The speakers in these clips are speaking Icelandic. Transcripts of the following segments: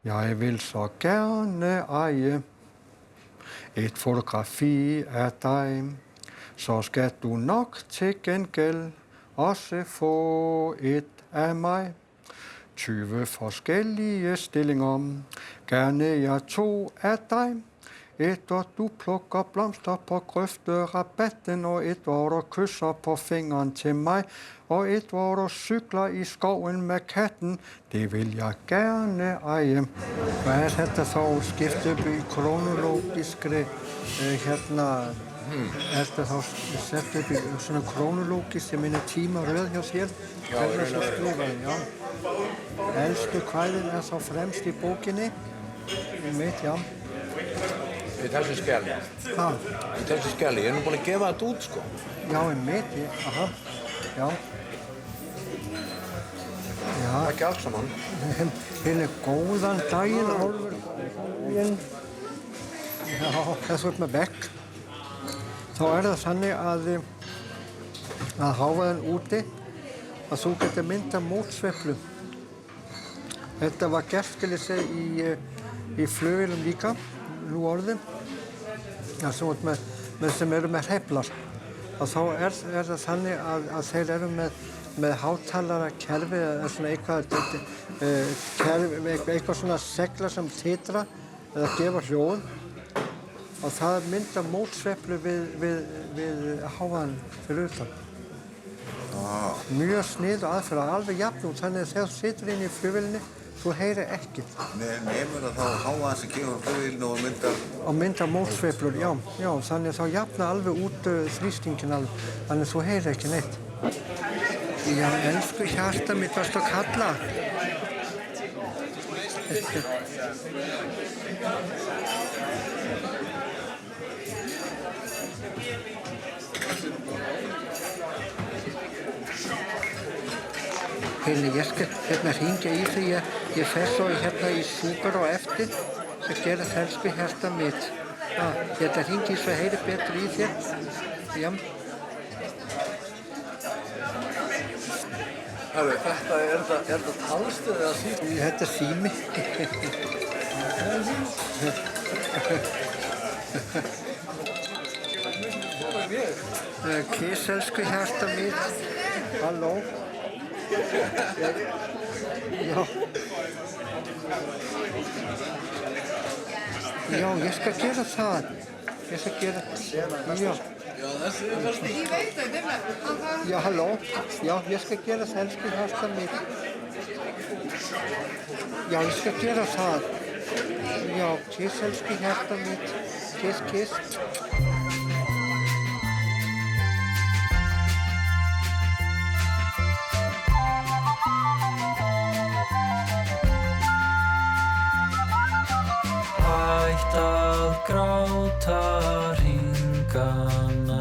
Jeg vil så gerne eje et fotografi af dig, så skal du nok til gengæld også få et af mig. 20 forskellige stillinger, gerne jeg 2 af dig. Et, hvor du plukker blomster på grøfterabatten, og et, hvor du kysser på fingeren til mig, og et, hvor du cykler i skoven med katten. Det vil jeg gerne eje. Hvad er þetta þá skiptuðu kronologiskri hérna? Er þetta þá sett upp í svona kronologist, ég meina tímaröð hjá þér? Hvernig svo skrifaði, já. Elstu kvæðin er þá fremst í bókinni. Mitt, já. Í þessu skjali? Hva? Í þessu skjali, ég er nú búinn að gefa þetta út, sko. Já, mitt, aha, já. Já. Ekki allt saman. Hérna góðan daginn, Álfur góðinn. Já, þessu upp með bekk. Þá er það þannig að hávaðan úti, að þú getur mynda mótsveiflu. Þetta var gert, skal ég segja, í flugvélum líka, nú orðið. Sem eru með hreyflar. Og þá er það þannig að þeir eru með hátalarakerfi eða svona eitthvað svona segla sem titra eða gefa hljóð. Og það myndar mótsveiflu við hávaðan fyrir utan. Mjög snið og aðferð alveg jafn út, þannig að þegar þú situr inn í flugvélinni, þú heyrir ekkert. Nemur að þá hávaðan sem kemur á flugvélinu og myndar? Og myndar mótsveiflur, já. Þannig að þá jafna alveg út þrýstingin alveg, þannig að þú heyrir ekki neitt. Já, elsku hjarta mitt, varstu að kalla? Heyrðu, ég skal hringja í því, ég fer svo í súper á eftir að gera elsku hjarta mitt. Ég ætla að hringja í svo heyri betur í þér. Já. Þetta er þetta talstöð eða sími? Þetta er sími. Kiss, elsku hjarta mitt. Halló. Já. Já, ég skal gera það. Ég skal gera það. Já. Ég veit það, Já, halló. Já, ég skal gera það, elsku hjarta mitt. Já, ég skal gera það. Já, kiss, elsku hjarta mitt. Kiss, kiss. Hætt að gráta hringan á,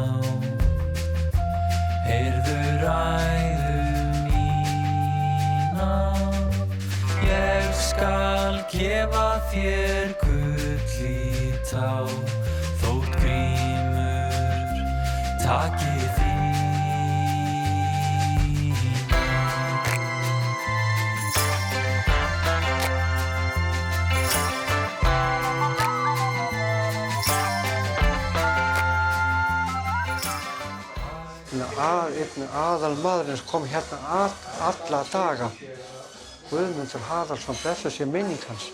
heyrðu ræðu mína. Ég skal gefa þér gull í tá, þótt grímur taki þín. Einn aðalmaðurinn sem kom hérna alla daga, Guðmundur Haraldsson, blessuð sé minning hans.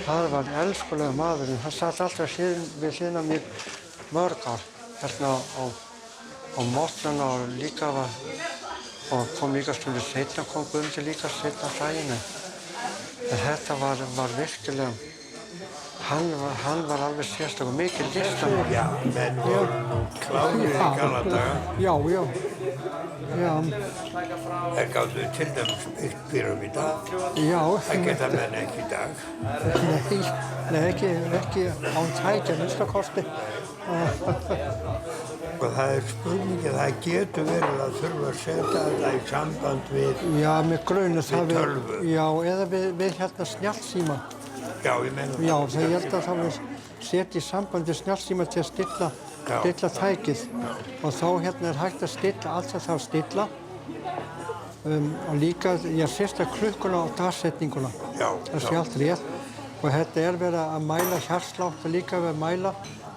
Það var elskulega maðurinn, hann satt alltaf við hliðina á mér mörg ár, hérna á mótnana og líka og kom líka stundu seinna, kom Guðmundur líka seinna daginn. En þetta var virkilega, hann var alveg sérstaklega mikil listamaður. Já, menn klárir í gamla daga. Já. Það gátu til dæmis byggt bílum í dag. Já. Það geta menn ekki í dag. Nei, ekki án tækja, minnsta kosti. Og það er spurningið, það getur verið að þurfa að setja þetta í samband við tölvu. Já, eða við hérna snjallsíma. Já, ég meina það. Já, það ég held að þá við setja í sambandi snjallsíma til að stilla tækið. Og þá hérna er hægt að stilla allt sem það stilla. og líka ég sérsta klukkuna og dagsetninguna. Já, það sé allt rétt. Og þetta verið að mæla hjartslátt og líka við að mæla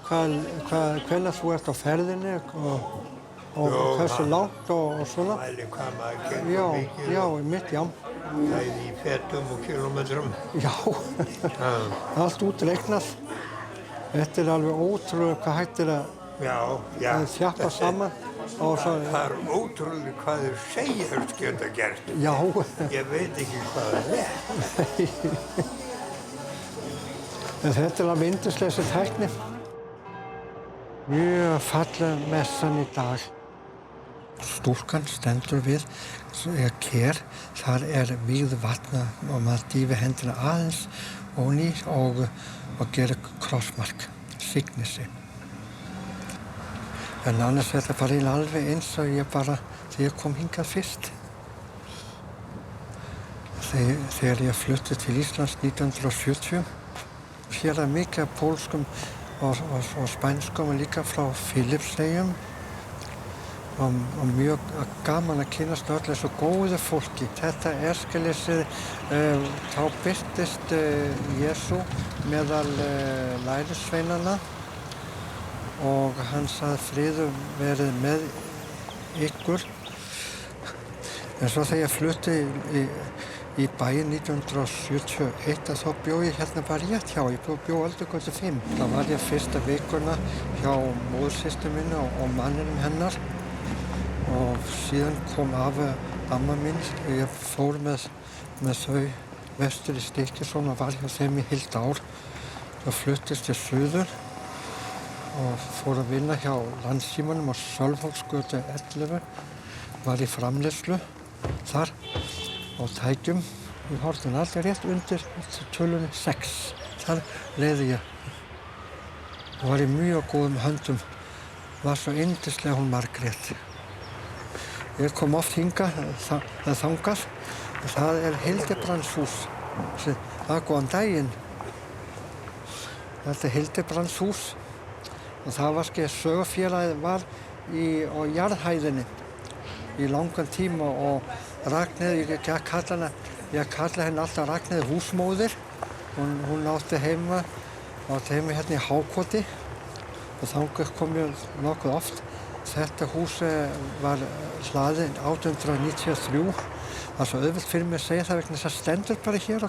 hvenær þú ert á ferðinni og hversu langt og svona. Mæli hvað maður gengur mikið. Já, mitt, já. Bæði í fetum og kilometrum. Já, allt útreiknað. Þetta alveg ótrúlega hvað hægt að þjappa saman. Það ótrúlega hvað þeir segjast geta gert. Já. Ég veit ekki hvað það En þetta alveg yndislega þessi tækni. Mjög falleg messan í dag. Stúlkan stendur við ker, þar vígð vatna og maður dýfi hendina aðeins ofan í og gerir krossmark, signi sig. En annars þetta bara alveg eins og ég bara þegar ég kom hingað fyrst. Þegar ég flutti til Íslands 1970, hér mikið af pólskum og spænskum og líka frá Filippseyjum. Og mjög gaman að kynnast öllu þessu góðu fólki. Þetta Æskelesið, þá birtist Jesú meðal lærisveinanna og hann sagði friður verið með ykkur. En svo þegar ég flutti í bæinn 1971 þá bjó ég hérna bara rétt hjá. Ég bjó Öldugötu 5. Þá var ég fyrsta vikuna hjá móðursystur minni og manninum hennar. Og síðan kom amma mín, ég fór með þau vestur í Stykkishólm og var hjá þeim í heilt ár. Svo fluttist ég suður og fór að vinna hjá Landssímanum á Sölvhólsgötu 11, var í framleiðslu þar og tækjum. Ég horfði alltaf rétt undir tölunni 6. Þar leiði ég. Og var í mjög góðum höndum, var svo yndislega hún Margrét. Ég kom oft hingað, þangað, og það Hildebrandshús. Góðan daginn. Þetta Hildebrandshús og það var sögufélagið var á jarðhæðinni í langan tíma og Ragnheiður, ég kalla henni alltaf Ragnheiður húsmóðir. Hún átti heima hérna í Hákoti og þangað kom ég nokkuð oft. Þetta hús var hlaðið 1893. Það var svo auðvelt fyrir mig að segja það vegna þess að stendur bara hér á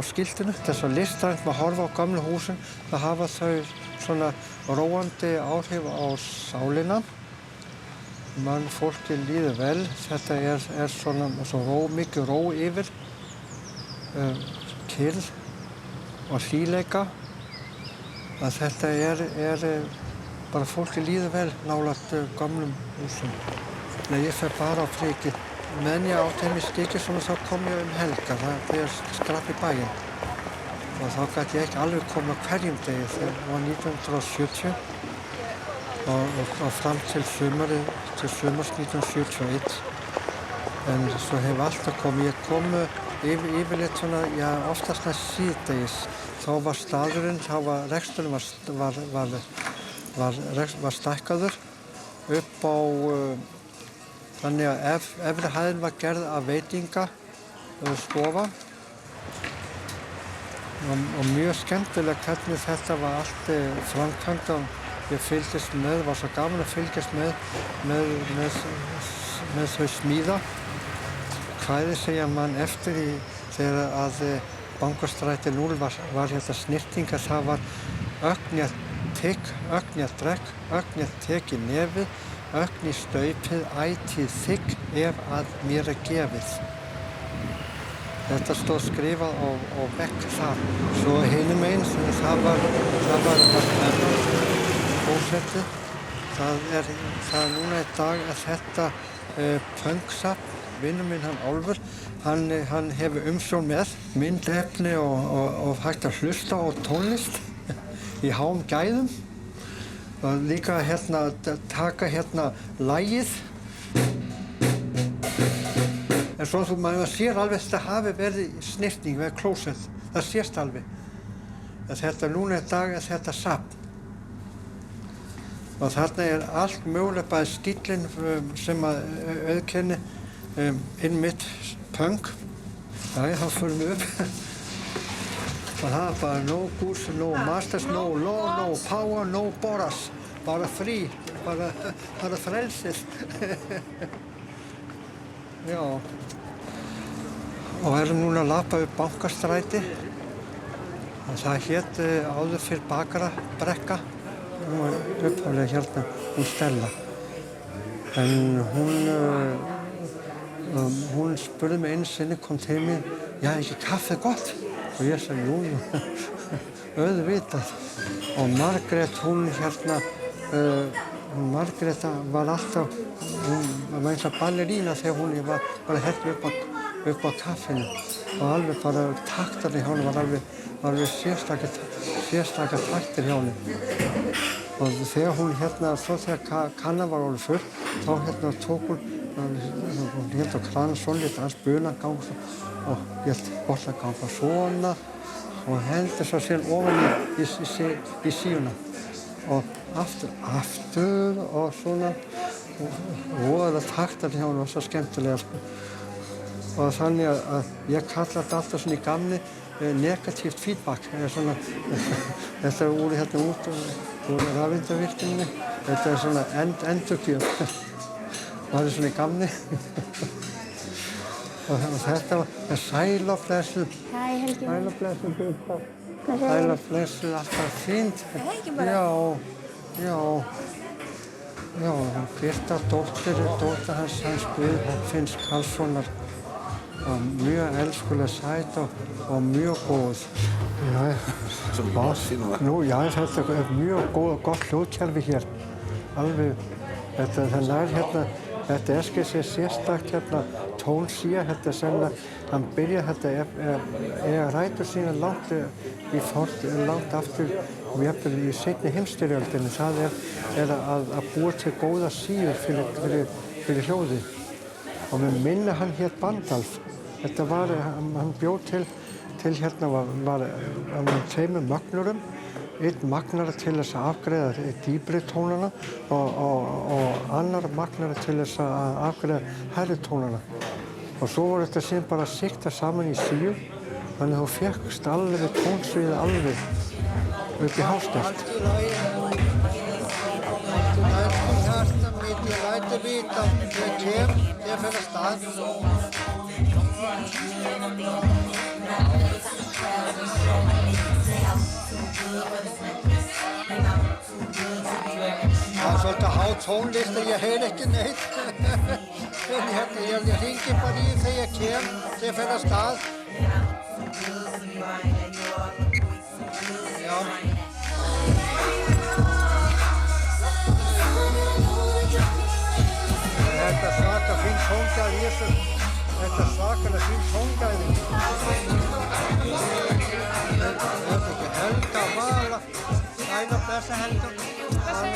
skiltinu. Það er svo listrænt að horfa á gamlu húsin. Það hafa þau svona róandi áhrif á sálina. Fólki líður vel. Þetta er svona svo mikið ró yfir, kyrrð og hlýleika. Að þetta bara fólki líður vel nálægt gamlum húsum. Ég fer bara á prikið. Meðan ég átti heim í Stykkishólm þá kom ég helgar, þegar ég skrapp í bæinn. Og þá gat ég ekki alveg koma hverjum degi. Það var 1970 og fram til sumars 1971. En svo hef alltaf komið. Ég kom yfirleitt svona, oftast síðdegis. Þá var staðurinn, reksturinn var stækkaður upp á, þannig að efri hæðin var gerð af veitingastofa og mjög skemmtilega hvernig þetta var allt framkvæmt og ég fylgdist með, var svo gaman að fylgjast með þau smíða. Kvæði segja mann eftir þegar að Bankastræti 0 var hérna snyrtingar, það var ögnjatygg, ögnjadrekk, ögnjatek í nefið, ögn í staupið, ætíð þygg ef að mér gefið. Þetta stóð skrifað á vegg þar. Svo hinum einn, það var klósettið. Það er núna í dag að þetta pönksafn, vinnur minn hann Álfur, hann hefur umsjón með myndefni og hægt að hlusta á tónlist í háum gæðum. Og líka taka lagið. En svo maður sér alveg að þetta hafi verið snyrting við klósett. Það sést alveg. Að þetta núna í dag er þetta safn. Og þarna allt mögulega bæði stíllinn sem að auðkenni einmitt punk. Jæja, þá förum við upp. Og það er bara no goods, no masters, no law, no power, no boras. Bara frí, bara frelsið. Já. Og erum núna að labba upp Bankastræti. Það hét áður fyrir Bakarabrekka. Hún var upphaflega hérna, hún Stella. En hún spurði mig einu sinni, kom til mér, já, ekki kaffið gott? Og ég sagði, jú, auðvitað. Og Margrét, hún hérna, Margrét var alltaf, hún var eins og ballerína þegar hún var bara hellt upp á kaffinu. Og alveg bara taktarnir hjá henni var alveg sérstakar taktir hjá henni. Og þegar hún hérna, svo þegar kannan var orðið full, þá hérna tók hún hérna á kranan svolítið hans bunagang og hélt bollaganga svona og hendi svo síðan ofan í síuna. Og aftur og svona og voðalega taktarnir hjá henni var svo skemmtilega. Og þannig að ég kalla þetta alltaf svona í gamni negatíft feedback. Þetta er úr hérna út úr rafeindavirkjuninni. Þetta er svona endurgjöf. Það er svona í gamni. Og þetta var sæl og blessuð. Hæ, Helgi. Sæl og blessuð, Gutta. Sæl og blessuð, alltaf fínt. Er það ekki bara? Já, Birta dóttir hans Guðfinns Karlssonar. Og mjög elskuleg sæt og mjög góð. Þetta er mjög gott hljóðkerfi hér. Alveg, þetta nær hérna, þetta er sérstakt hérna tónsía, þetta sem hann byrja þetta eiga rætur sína langt aftur og jafnvel í seinni heimsstyrjöldinni. Það er að búa til góða síur fyrir hljóðið. Og mér minni hann hét Bandalf. Þetta var, hann bjó til hérna var tveimur magnurum. Einn magnara til þess að afgreiða dýpri tónana og annar magnara til þess að afgreiða hærri tónana. Og svo voru þetta síðan bara sikta saman í síu, þannig að þú fékkst alveg tónsviðið alveg upp í hástert. Ég læti vita, ég kem, ég fer af stað. Það er svolítið há tónlist og ég heyr ekki neitt. Ég hringi bara í þegar ég kem, ég fer af stað. Já. Þetta er svaka fín tóngæði í þessu. Þetta er svakalega fín tóngæði. Þetta er ekki Helga Vala. Sæla blessa Helga.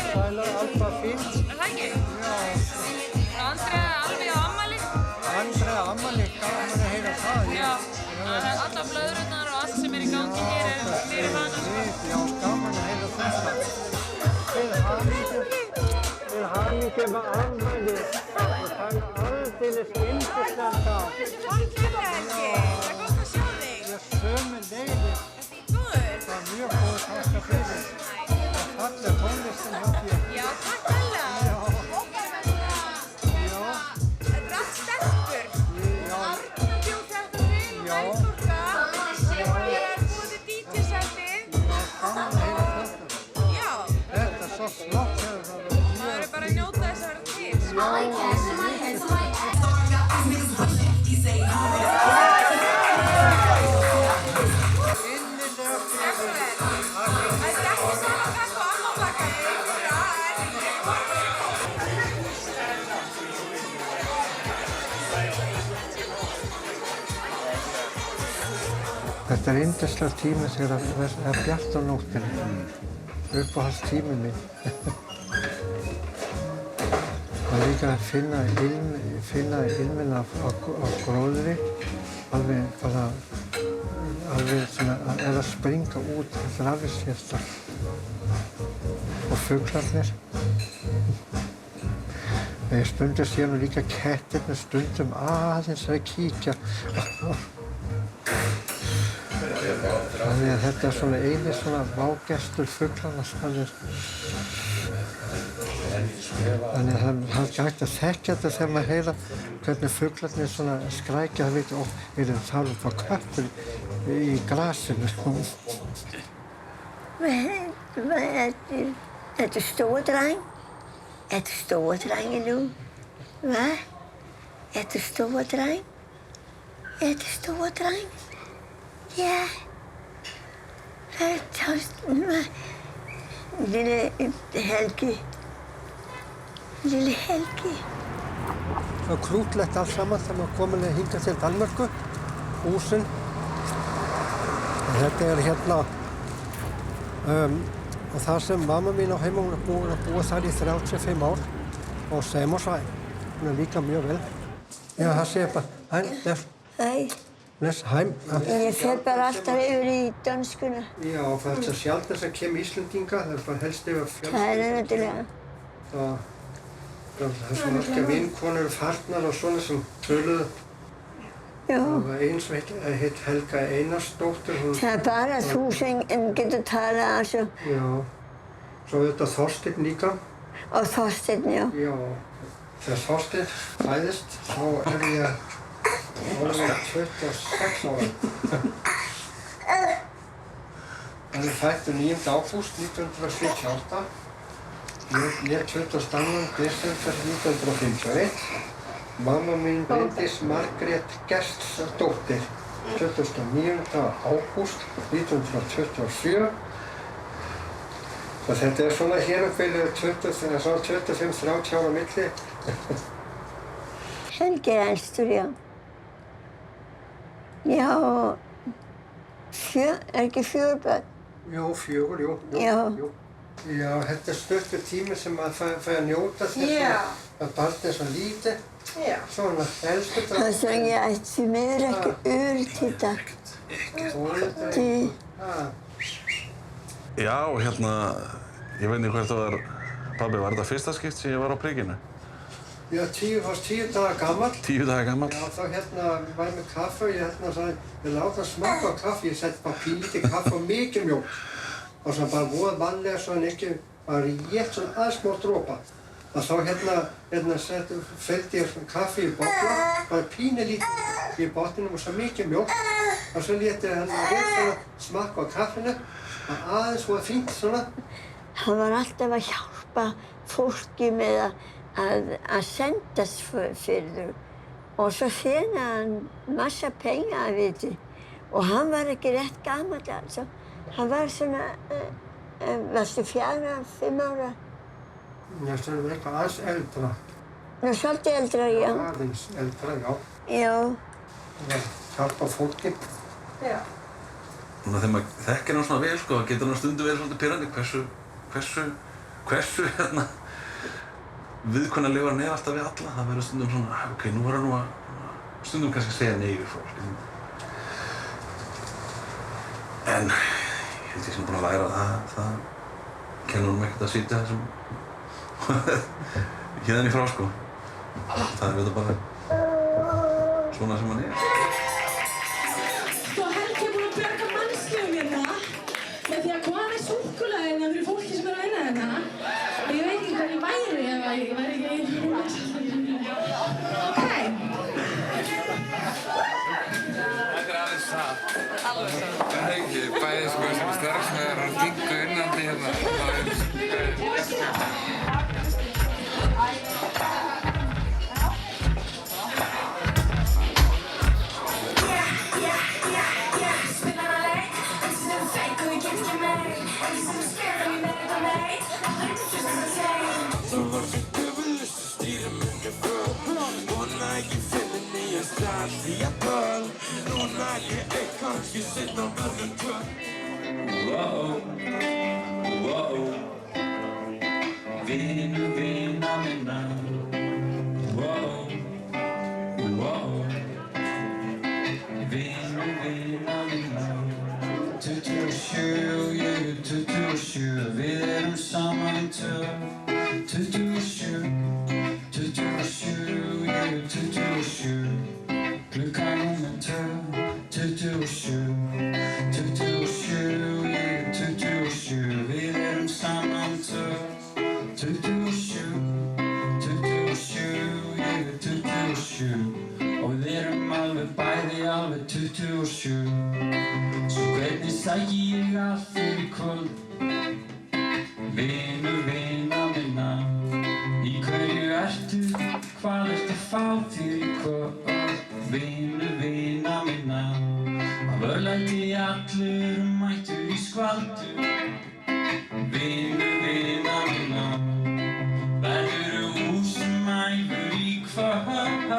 Sæla alltaf fínt. Er það ekki? Já. Andrea alveg á ammæli. Andrea ammæli, gaman að heyra það. Já. Alla blöðrurnar og allt sem er í gangi hér er fyrir hana. Já, gaman að heyra þetta. Til hamingju með afmælið. Það er aldeilis yndislegt dag. Takk fyrir Helgi. Það er gott að sjá þig. Ég sömuleiðis. Góður. Það var mjög góð takka fyrir. Það falleg tónlistin hjá þér. Já, takk hella. Já. Þetta er allt stelpur. Já. Arna bjó þetta til og Melkorka. Ég er búið til DJ-setið. Gaman að heyra þetta. Já. Þetta er svo flott hefur það verið. Maður er bara að njóta þess að vera til. Innilega fyrir. Það er ekki sama kakk og ammabakari. Þetta er yndislegur tími þegar það er bjart á nóttinni. Uppáhaldstíminn minn. Og líka að finna ilminn af gróðri, alveg svona að springa út, þetta er alveg sérstakt. Og fuglarnir. Stundum sé nú líka kettirnir stundum aðeins að kíkja. Þannig að þetta svona eini svona vágestur fuglanna. Þannig að það er ekki hægt að þekkja þetta þegar maður heyra hvernig fuglarnir svona skrækja. Það veit, er það tala um köttur í grasinu. Er du store dreng? Er du store dreng nu? Hvad? Er du store dreng? Er du store dreng? Ja. Lille Helgi. Lille Helgi. Það er krútlegt allt saman þegar maður komin að hingað til Danmörku, húsin. Þetta er hérna, og það sem mamma mín á heima, hún er búin að búa þar í 35 ár á Semorsvæ. Hún er líka mjög vel. Já, það sé bara, Hej. Les heim. Ég fer bara alltaf yfir í dönskuna. Já, það er svo sjaldnast að kemur Íslendinga, það er bara helst yfir fjölskyldu. Það er auðvitað. Það er svo margar vinkonur farnar og svona sem töluðu. Já. Það var eins sem heit Helga Einarsdóttir. Það er bara þú sem getur talað altså. Já. Svo auðvitað Þorsteinn líka. Og Þorsteinn, já. Já. Þegar Þorsteinn fæðist, þá er ég 26 ára. Hann er fæddur 9. ágúst 1978. Ég 22. desember 1951. Mamma mín Bryndís Margrét Gestsdóttir 29. ágúst 1927. Så þetta er svona hér uppið 25-30 ára milli. Helgi er elstur, já. Já, ekki 4 börn? Jú, 4, jú. Já, þetta er stuttur tími sem maður fær að njóta þess að barnið er svo lítið. Svona elstur það. Það sem ég ætti því miður ekki öl til dag. Já, hérna, ég veit ekki hvert það var, pabbi, var þetta fyrsta skipt sem ég var á prikinu? Já, 10 daga gamall. 10 daga gamall? Já, þá hérna var ég með kaffi og ég sagði, ég láta smaka á kaffi, ég setti bara pínlítið kaffi og mikið mjólk. Og svo bara voða vanlega svo hann ekki, bara rétt svona aðeins smá dropa. Og þá felldi ég svona kaffi í bolla, bara pínulítið í botninum og svo mikið mjólk. Og svo léti ég hann rétt svona smaka á kaffinu, aðeins voða fínt svona. Hann var alltaf að hjálpa fólki með að sendast fyrir þau. Og svo þjónaði hann massa penga, viti. Og hann var ekki rétt gamall altså. Hann var svona, varstu 4-5 ára? Já, það var eitthvað aðeins eldra. Nú, svolítið eldra, já. Aðeins eldra, já. Já. Hjálpa fólki. Já. Núna þegar maður þekkir hann svona vel, sko, getur hann stundum verið svolítið pirrandi hversu viðkunnalegur hann er alltaf við alla. Það verður stundum svona, ok, nú var hann nú að stundum kannski segja nei við fólk. En ég held ég sem búinn að læra að það kennur honum ekkert að sitja þessum hérna í frá, sko. Það er þetta bara svona sem hann er. Sko, Helgi er búinn að bjarga mannskjöfum hérna með því að koma með súkkulaði hérna fyrir fólki sem er að vinna hérna. Og ég veit ekki hvað ég væri ef ég væri ekki einn. Ok. Þetta er aðeins það. Alveg það. Það er ekki bæðið sko sem starfsmæður og dingu innandi hérna. Vinu vina minna. Vinu vina minna. 27 og ég 27. Við erum saman 27. saman tvö 27, ég 27 og við erum alveg bæði alveg 27 Svo hvernig sæki ég allt fyrir kvöld Vinur vina minna Í hverju ertu, hvað ertu að fá þér í kvöld Vinur vina minna Að vörlæti allur mættur í skvaldur Vinur vina minna Verður úsmægur í kvöld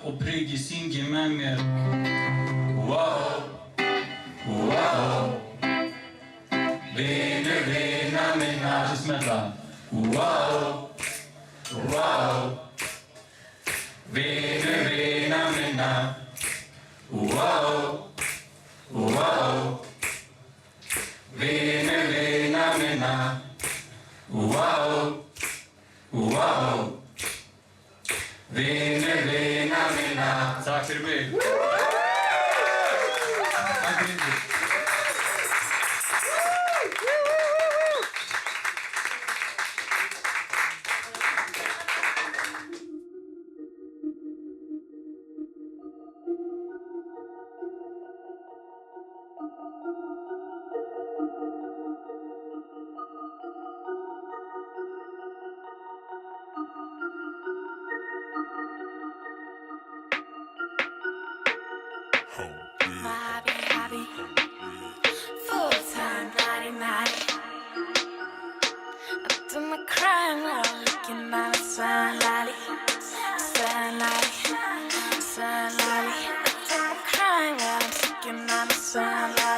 Og Bryggi syngi með mér Wow, wow Vinur vina minna Þessi smella Wow, wow Vinur vina minna Wow, wow Vinur vina minna Wow, wow Vinur vina minna Takk fyrir mig Takk fyrir mig Hobby, full-time, nighty. I do my crime while looking at the sunlight. I do my crime while I'm looking at the sunlight.